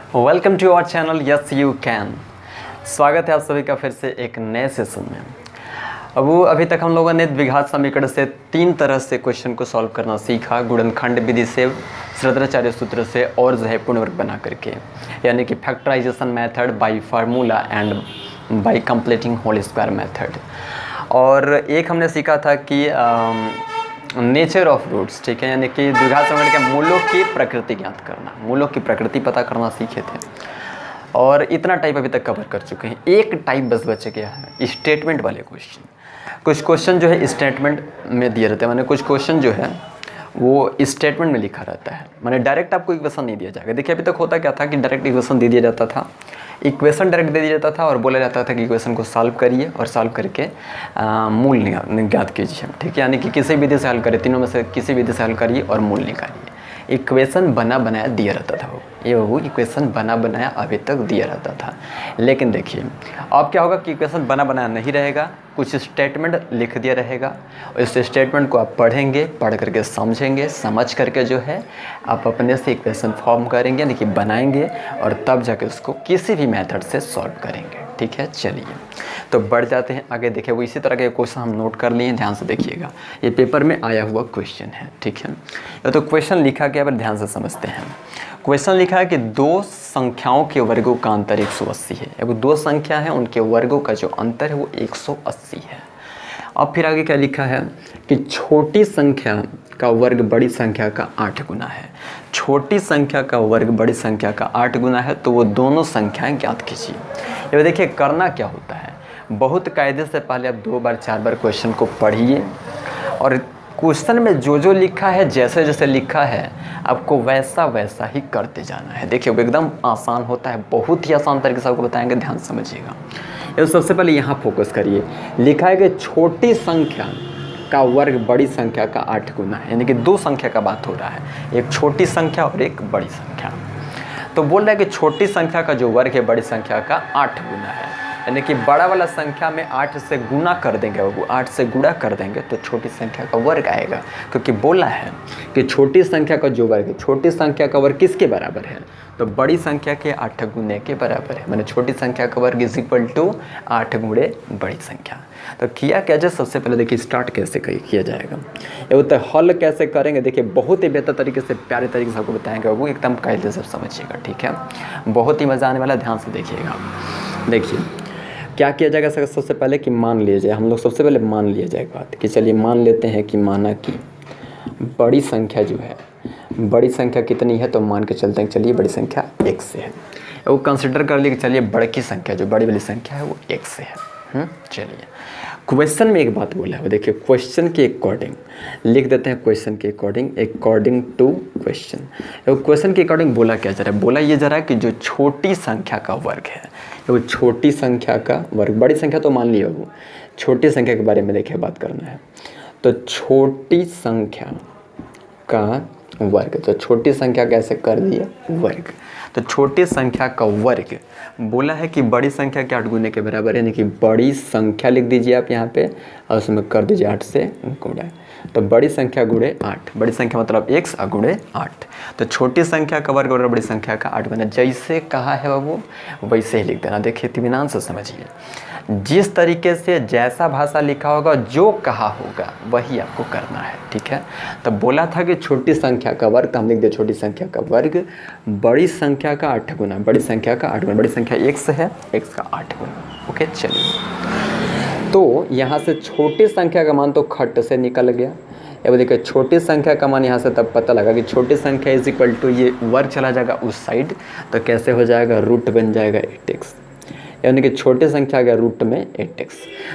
Welcome to our channel yes you can. स्वागत है आप सभी का फिर से एक नए सेशन में। अभी तक हम लोगों ने द्विघात समीकरण से 3 तरह से क्वेश्चन को सॉल्व करना सीखा, गुणनखंड विधि से, श्रोत्राचार्य सूत्र से और जो है पूर्णवर्ग बना करके, यानी कि factorisation method by formula and by completing whole square method. और एक हमने सीखा था कि नेचर ऑफ रूट्स, ठीक है, यानी कि द्विघात समीकरण के मूलों की प्रकृति ज्ञात करना, मूलों की प्रकृति पता करना सीखे थे। और इतना टाइप अभी तक कवर कर चुके हैं। एक टाइप बस बच गया है, स्टेटमेंट वाले क्वेश्चन। कुछ क्वेश्चन जो है स्टेटमेंट में दिए रहते हैं, माने कुछ क्वेश्चन जो है वो स्टेटमेंट में लिखा रहता है, माने डायरेक्ट आपको इक्वेशन नहीं दिया जाएगा। देखिए अभी तक होता क्या था कि डायरेक्ट इक्वेशन दे दिया जाता था, इक्वेशन डायरेक्ट दे दिया जाता था और बोला जाता था कि इक्वेशन को सॉल्व करिए और सॉल्व करके मूल ज्ञात कीजिए, ठीक है, यानी कि किसी विधि से हल करिए, तीनों में से किसी विधि से हल करिए और मूल निकालिए। इक्वेशन बना बनाया दिया रहता था वो इक्वेशन बना बनाया अभी तक दिया रहता था। लेकिन देखिए अब क्या होगा कि इक्वेशन बना बनाया नहीं रहेगा, कुछ स्टेटमेंट लिख दिया रहेगा और इस स्टेटमेंट को आप पढ़ेंगे, पढ़ करके समझेंगे, समझ करके जो है आप अपने से इक्वेशन फॉर्म करेंगे, यानी कि बनाएंगे और तब जाके उसको किसी भी मेथड से सॉल्व करेंगे, ठीक है। चलिए तो बढ़ जाते हैं आगे। देखिए वो इसी तरह के क्वेश्चन हम नोट कर लिए, ध्यान से देखिएगा, ये पेपर में आया हुआ क्वेश्चन है, ठीक है। तो क्वेश्चन लिखा गया, पर ध्यान से समझते हैं। क्वेश्चन लिखा है कि दो संख्याओं के वर्गों का अंतर 180 है। अब दो संख्या है, उनके वर्गों का जो अंतर है वो 180 है। अब फिर आगे क्या लिखा है कि छोटी संख्या का वर्ग बड़ी संख्या का 8 गुना है। छोटी संख्या का वर्ग बड़ी संख्या का 8 गुना है, तो वो दोनों संख्याएं ज्ञात कीजिए। ये देखिए करना क्या होता है, बहुत कायदे से पहले आप 2 बार 4 बार क्वेश्चन को पढ़िए और क्वेश्चन में जो जो लिखा है, जैसे जैसे लिखा है, आपको वैसा वैसा ही करते जाना है। देखिए वो एकदम आसान होता है, बहुत ही आसान तरीके से आपको बताएंगे, ध्यान समझिएगा। ये सबसे पहले यहाँ फोकस करिए, लिखा है कि छोटी संख्या का वर्ग बड़ी संख्या का 8 गुना है, यानी कि 2 संख्या का बात हो रहा है, एक छोटी संख्या और एक बड़ी संख्या। तो बोल रहा है कि छोटी संख्या का जो वर्ग है बड़ी संख्या का 8 गुना है, यानी कि बड़ा वाला संख्या में 8 से गुना कर देंगे, वो 8 से गुणा कर देंगे तो छोटी संख्या का वर्ग आएगा। क्योंकि बोला है कि छोटी संख्या का जो वर्ग है, छोटी संख्या का वर्ग किसके बराबर है, तो बड़ी संख्या के 8 गुने के बराबर है। मैंने छोटी संख्या का वर्ग इज इक्वल टू 8 गुणे बड़ी संख्या। तो किया क्या जाए, सबसे पहले देखिए स्टार्ट कैसे किया जाएगा, ये तो हल कैसे करेंगे। देखिए बहुत ही बेहतर तरीके से, प्यारे तरीके से आपको बताएंगे, वो एकदम कायदे से समझिएगा, ठीक है, बहुत ही मज़ा आने वाला, ध्यान से देखिएगा। देखिए क्या किया जाएगा, सबसे पहले कि मान लिया जाए, हम लोग सबसे पहले मान लिया जाए बात कि चलिए मान लेते हैं कि माना कि बड़ी संख्या जो है, बड़ी संख्या कितनी है, तो मान के चलते हैं चलिए बड़ी संख्या 1 से है। वो कंसिडर कर लिए कि चलिए बड़ी की संख्या, जो बड़ी वाली संख्या है वो 1 से है। चलिए क्वेश्चन में एक बात बोला है, वो देखिए क्वेश्चन के अकॉर्डिंग लिख देते हैं, क्वेश्चन के according, according to question. Question के अकॉर्डिंग बोला क्या जा रहा है, बोला ये जा रहा है कि जो छोटी संख्या का वर्ग है, वो छोटी संख्या का वर्ग, बड़ी संख्या तो मान लिया, वो छोटी संख्या के बारे में देखिए बात करना है। तो छोटी संख्या का वर्ग, तो छोटी संख्या कैसे कर दिया वर्ग, तो छोटी संख्या का वर्ग बोला है कि बड़ी संख्या के 8 गुने के बराबर है, यानी कि बड़ी संख्या लिख दीजिए आप यहाँ पे और उसमें कर दीजिए 8 से गुणा। तो बड़ी संख्या गुणे 8, बड़ी संख्या मतलब x गुणे 8। तो छोटी संख्या का वर्ग और बड़ी संख्या का 8 गुना, जैसे कहा है वो वैसे ही लिख देना। देखिए इत्मीनान से समझिए, जिस तरीके से जैसा भाषा लिखा होगा, जो कहा होगा वही आपको करना है, ठीक है। तो बोला था कि छोटी संख्या का वर्ग, तो हम लिख दिया छोटी संख्या का वर्ग बड़ी संख्या का 8 गुना, बड़ी संख्या का 8 गुना, बड़ी संख्या x है, x का 8 गुना। ओके चलिए, तो यहाँ से छोटी संख्या का मान तो खट से निकल गया। अब देखिए छोटी संख्या का मान यहाँ से तब पता लगा कि छोटी संख्या इज इक्वल टू, ये वर्ग चला जाएगा उस साइड, तो कैसे हो जाएगा, रूट बन जाएगा 8x, यानी कि छोटी संख्या के रूट में 8x,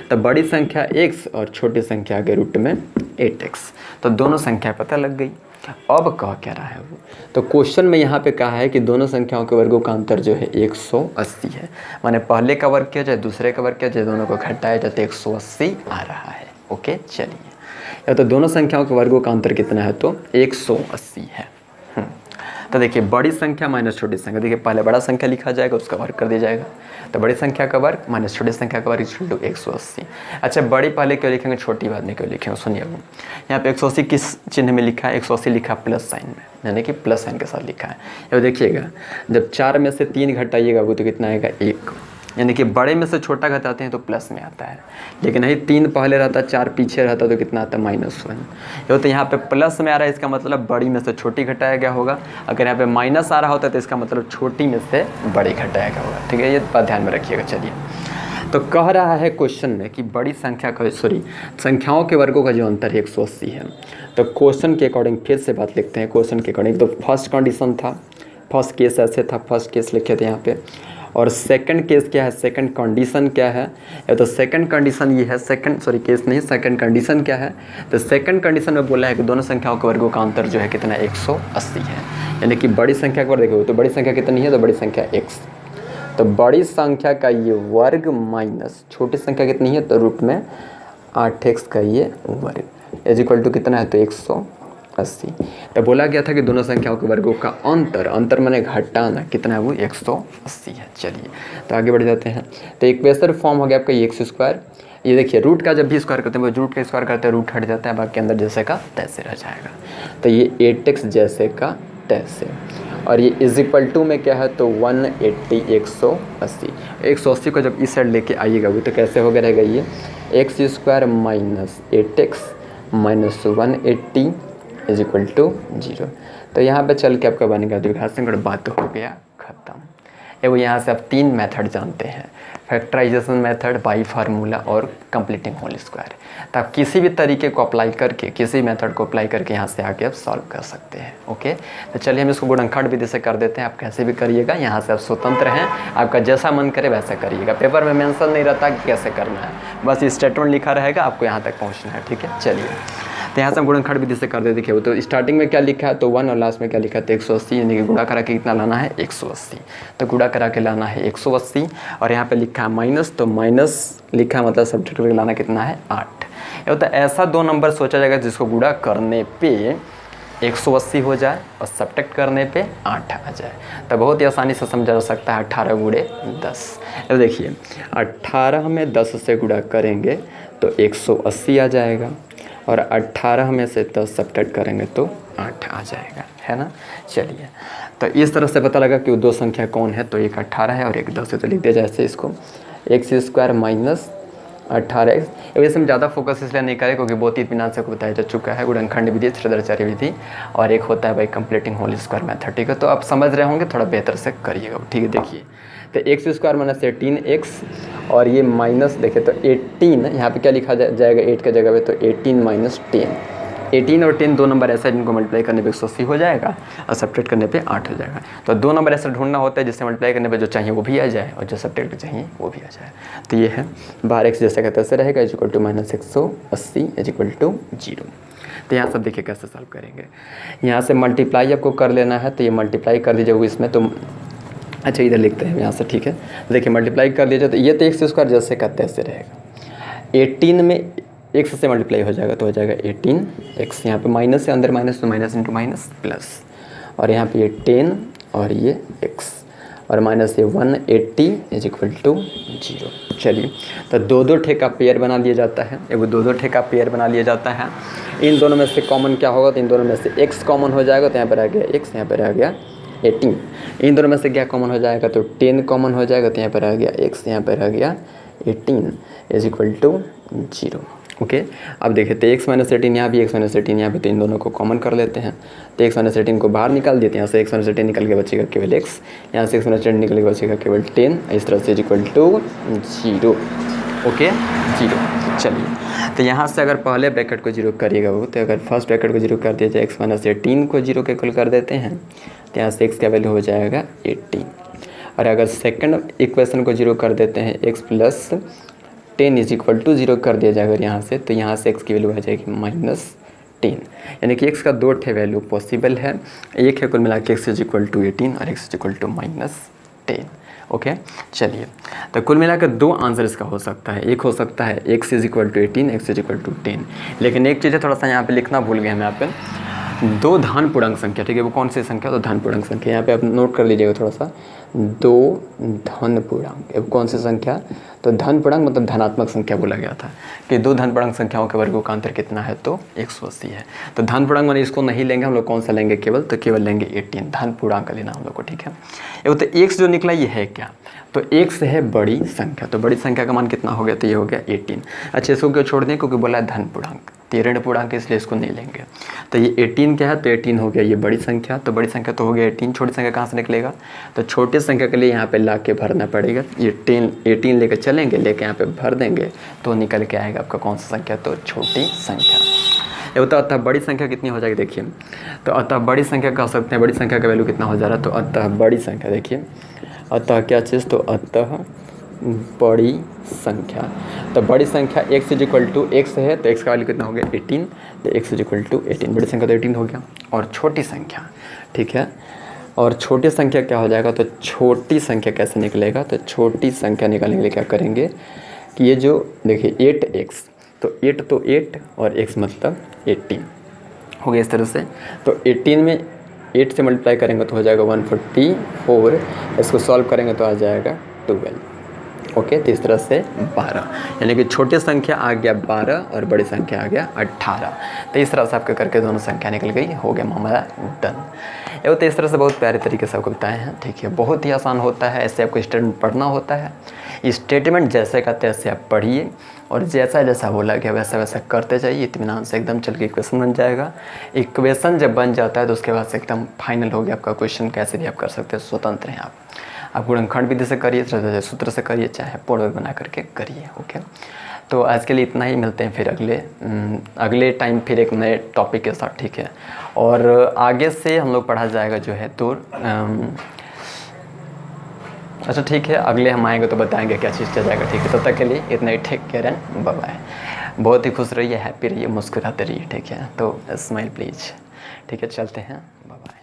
तो बड़ी संख्या x और छोटी संख्या के रूट में 8x, तो दोनों संख्या पता लग गई। अब कह क्या रहा है वो, तो क्वेश्चन में यहाँ पे कहा है कि दोनों संख्याओं के वर्गों का अंतर जो है 180 है, माने पहले का वर्ग किया जाए, दूसरे का वर्ग किया जाए, दोनों को घटाया जाए तो 180 आ रहा है। ओके चलिए, या तो दोनों संख्याओं के वर्गों का अंतर कितना है, तो 180 है। तो देखिए बड़ी संख्या माइनस छोटी संख्या, देखिए पहले बड़ा संख्या लिखा जाएगा उसका वर्ग कर दिया जाएगा, तो बड़ी संख्या का वर्ग माइनस छोटी संख्या का वर्ग इक्वल टू 180। अच्छा बड़ी पहले क्यों लिखेंगे, छोटी बाद में क्यों लिखेंगे, सुनिए। अब यहाँ पे 180 किस चिन्ह में लिखा है, 180 लिखा प्लस साइन में, यानी कि प्लस साइन के साथ लिखा है। अब देखिएगा जब 4 में से 3 घटाइएगा वो तो कितना आएगा 1, यानी कि बड़े में से छोटा घटाते हैं तो प्लस में आता है, लेकिन नहीं 3 पहले रहता 4 पीछे रहता तो कितना आता है -1। ये तो यहाँ पे प्लस में आ रहा है, इसका मतलब बड़ी में से छोटी घटाया गया होगा। अगर यहाँ पे माइनस आ रहा होता तो इसका मतलब छोटी में से बड़ी घटाया गया होगा। ठीक है, ये बात ध्यान में रखिएगा। चलिए तो कह रहा है क्वेश्चन में कि बड़ी संख्या का संख्याओं के वर्गों का जो अंतर है 180 है। तो क्वेश्चन के अकॉर्डिंग फिर से बात लिखते हैं। क्वेश्चन के अकॉर्डिंग तो फर्स्ट कंडीशन था, फर्स्ट केस ऐसे था, फर्स्ट केस लिखे थे यहाँ पे, और सेकंड केस क्या है, सेकंड कंडीशन क्या है, या तो सेकंड कंडीशन ये है, केस नहीं, सेकंड कंडीशन क्या है। तो सेकंड कंडीशन में बोला है कि दोनों संख्याओं के वर्गों का अंतर जो है कितना 180 है, यानी कि बड़ी संख्या का वर्ग देखो तो बड़ी संख्या कितनी है, तो बड़ी संख्या x, तो बड़ी संख्या का ये वर्ग माइनस छोटी संख्या कितनी है, तो रूट में 8x का ये वर्ग इज इक्वल टू कितना है, तो 180। तो बोला गया था कि दोनों संख्याओं के वर्गों का अंतर माने घटाना कितना है, वो 180 है। चलिए तो आगे बढ़ जाते हैं। तो इक्वेशन फॉर्म हो गया आपका x²। ये देखिए रूट का जब भी स्क्वायर करते हैं वो रूट का स्क्वायर करते हैं, रूट हट जाता है, बाकी अंदर जैसे का तैसे रह जाएगा। तो ये 8x जैसे का तैसे, और ये इज इक्वल टू में क्या है, तो 180 180। 180 को जब इस साइड लेके आइएगा वो तो कैसे हो गया रहेगा, ये x² minus 8x minus 180 is equal to 0। तो यहाँ पे चल के आपका बनेगा द्विघात बात हो गया खत्म। वो यहाँ से आप 3 मेथड जानते हैं, फैक्टराइजेशन मेथड, बाई फार्मूला और कंप्लीटिंग होल स्क्वायर। तो आप किसी भी तरीके को अप्लाई करके, किसी मेथड को अप्लाई करके यहाँ से आके आप सॉल्व कर सकते हैं। ओके, तो चलिए हम इसको गुणनखंड विधि से कर देते हैं। आप कैसे भी करिएगा, यहाँ से आप स्वतंत्र हैं, आपका जैसा मन करे वैसा करिएगा। पेपर में मेंशन नहीं रहता कि कैसे करना है, बस स्टेटमेंट लिखा रहेगा, आपको यहाँ तक पहुँचना है। ठीक है, चलिए तो यहाँ से हम गुणनखंड विधि से कर दे। देखिए तो स्टार्टिंग में क्या लिखा है, तो 1 और लास्ट में क्या लिखा है, तो 180, यानी कि गुणा करा के कितना लाना है, 180। तो गुणा करा के लाना है 180, और यहाँ पे लिखा है माइनस, तो माइनस लिखा है मतलब सब्ट्रैक्ट करके लाना कितना है, 8। ये तो ऐसा 2 नंबर सोचा जाएगा जिसको गुणा करने पे 180 हो जाए और सब्ट्रैक्ट करने पे 8 आ जाए। तो बहुत ही आसानी से समझा जा सकता है 18 गुणे 10। अब देखिए 18 में 10 से गुणा करेंगे तो 180 आ जाएगा, और 18 में से 10 सब्ट्रैक्ट करेंगे तो 8 आ जाएगा, है ना। चलिए तो इस तरह से पता लगा कि वो 2 संख्या कौन है, तो एक 18 है और एक 10 है। तो लिख दिया जाए ऐसे इसको, x² माइनस 18x। वैसे हम ज़्यादा फोकस इसलिए नहीं करें क्योंकि बहुत ही इत्मीनान से बताया जा चुका है गुणनखंड विधि, श्रृंखलाचार्य विधि, और एक होता है भाई कंप्लीटिंग होल स्क्वायर मेथड। ठीक है, तो आप समझ रहे होंगे, थोड़ा बेहतर से करिएगा। ठीक है, देखिए तो x² माइनस 18x, और ये माइनस देखिए तो 18 यहाँ पे क्या लिखा जाएगा 8 के जगह पे, तो 18 माइनस 10। 18 और 10 2 नंबर ऐसा है जिनको मल्टीप्लाई करने पे 180 हो जाएगा और सब्ट्रैक्ट करने पे 8 हो जाएगा। तो 2 नंबर ऐसा ढूंढना होता है जिससे मल्टीप्लाई करने पे जो चाहिए वो भी आ जाए और जो सब्ट्रैक्ट चाहिए वो भी आ जाए। तो ये है बाहर x जैसे का तैसे रहेगा is equal to minus 180 is equal to 0। तो यहाँ सब देखिए कैसे सॉल्व करेंगे। यहाँ से मल्टीप्लाई आपको कर लेना है, तो ये मल्टीप्लाई कर दीजिए वो इसमें, तो अच्छा इधर लिखते हैं यहाँ से। ठीक है, देखिए मल्टीप्लाई कर लीजिए तो ये तो x² जैसे का तैसे रहेगा। 18 में x से मल्टीप्लाई हो जाएगा तो हो जाएगा 18x, यहाँ पे माइनस से अंदर माइनस, तो माइनस इंटू माइनस प्लस, और यहाँ पे ये 10 और ये x, और माइनस ये 180 इज इक्वल टू 0। चलिए तो 2-2 ठेका पेयर बना लिया जाता है, वो 2-2 ठेका पेयर बना लिया जाता है। इन दोनों में से कॉमन क्या होगा, तो इन दोनों में से x कॉमन हो जाएगा, तो यहाँ पर आ गया x, यहाँ पर आ गया 18। इन दोनों में से क्या कॉमन हो जाएगा, तो 10 कॉमन हो जाएगा, तो यहाँ पर आ गया x, यहाँ पर आ गया 18 इज इक्वल टू 0। ओके, अब देखिए तो x माइनस 18 यहाँ भी, x माइनस 18 यहाँ भी, तो इन दोनों को कॉमन कर लेते हैं। तो x माइनस 18 को बाहर निकाल देते हैं, यहाँ से x माइनस 18 निकल के बचेगा केवल x, यहाँ से x माइनस 18 निकल के बचेगा केवल 10, इस तरह से इज इक्वल टू 0। ओके 0। चलिए तो यहाँ से अगर पहले ब्रैकेट को 0 करिएगा वो, तो अगर फर्स्ट ब्रैकेट को 0 कर दिया जाए, x माइनस 18 को 0 के इक्वल कर देते हैं, तो यहाँ से x का वैल्यू हो जाएगा 18। और अगर सेकंड इक्वेशन को 0 कर देते हैं, x plus 10 is equal to 0 कर दिया जाएगा यहाँ से, तो यहाँ से x की वैल्यू आ जाएगी माइनस 10, यानी कि x का 2 ठे वैल्यू पॉसिबल है। एक है कुल मिला के x इज इक्वल टू 18 और x is equal to minus 10। Okay, चलिए तो कुल मिलाकर 2 आंसर इसका हो सकता है। एक हो सकता है x is equal to 18, x is equal to 10, लेकिन एक चीज़ है थोड़ा सा यहाँ पे लिखना भूल गए हम यहाँ पे, दो धन पूर्णांक संख्या, ठीक है, वो कौन सी संख्या, तो धन पूर्णांक संख्या। यहाँ पे आप नोट कर लीजिएगा थोड़ा सा, दो धन पूर्णांक, अब कौन सी संख्या, तो धन पूर्णांक मतलब धनात्मक संख्या बोला गया था कि दो धन पूर्णांक संख्याओं के वर्गों का अंतर कितना है, तो 180 है। तो धन पूर्णांक माने इसको नहीं लेंगे हम लोग, कौन सा लेंगे केवल, तो केवल लेंगे 18, धन पूर्णांक का लेना हम लोग को, ठीक है। ये तो x जो निकला ये है क्या, तो x है बड़ी संख्या, तो बड़ी संख्या का मान कितना हो गया, तो ये हो गया 18। अच्छा इसको क्यों छोड़ दें, क्योंकि बोला है धन पूर्णांक, ऋण पूर्णांक इसलिए इसको नहीं लेंगे। तो ये 18 क्या है, तो 18 हो गया ये बड़ी संख्या, तो बड़ी संख्या तो हो गया 18, छोटी संख्या कहाँ से निकलेगा, तो छोटी संख्या के लिए यहाँ पे ला के भरना पड़ेगा, ये 18 लेकर चलेंगे, लेके यहाँ पे भर देंगे तो निकल के आएगा आपका कौन सा संख्या, तो छोटी संख्या। ये होता अतः बड़ी संख्या कितनी हो जाएगी, देखिए तो अतः बड़ी संख्या कह सकते हैं, बड़ी संख्या का वैल्यू कितना हो जा रहा है, तो अतः बड़ी संख्या, देखिए अतः क्या चीज़, तो अतः बड़ी संख्या, तो बड़ी संख्या x is equal to x है, तो x का वैल्यू कितना हो गया 18, तो x इज इक्वल टू 18, बड़ी संख्या तो 18 हो गया। और छोटी संख्या, ठीक है, और छोटी संख्या क्या हो जाएगा, तो छोटी संख्या कैसे निकलेगा, तो छोटी संख्या निकालने के लिए क्या करेंगे कि ये जो देखिए 8x, तो 8 तो 8 और x मतलब 18 हो गया इस तरह से। तो 18 में 8 से मल्टीप्लाई करेंगे तो हो जाएगा 144, इसको सॉल्व करेंगे तो आ जाएगा 12, ओके। तो इस तरह से 12, यानी कि छोटी संख्या आ गया 12 और बड़ी संख्या आ गया 18। तो इस तरह से आपके करके दोनों संख्या निकल गई, हो गया मामला डन। ये तो इस तरह से बहुत प्यारे तरीके से आपको बताए हैं, ठीक है, बहुत ही आसान होता है, ऐसे आपको स्टेटमेंट पढ़ना होता है, स्टेटमेंट जैसे का तैसे आप पढ़िए और जैसा जैसा बोला गया वैसा वैसा करते जाइए, इत्मीनान से एकदम चल के इक्वेशन बन जाएगा। इक्वेशन जब बन जाता है तो उसके बाद से एकदम फाइनल हो गया आपका क्वेश्चन, कैसे भी आप कर सकते हैं, स्वतंत्र हैं आप गुणनखंड विधि से करिए, सूत्र से करिए, चाहे पूर्ण बना करके करिए, ओके। तो आज के लिए इतना ही, मिलते हैं फिर अगले टाइम फिर एक नए टॉपिक के साथ, ठीक है। और आगे से हम लोग पढ़ा जाएगा जो है तो अच्छा ठीक है, अगले हम आएंगे तो बताएंगे क्या चीज़ चल जाएगा, ठीक है। तब तक के लिए इतना ही, take care and bye bye. बहुत ही खुश रहिए, हैप्पी रहिए, मुस्कुराते रहिए, ठीक है। तो स्माइल प्लीज़, ठीक है, चलते हैं, बाय बाय।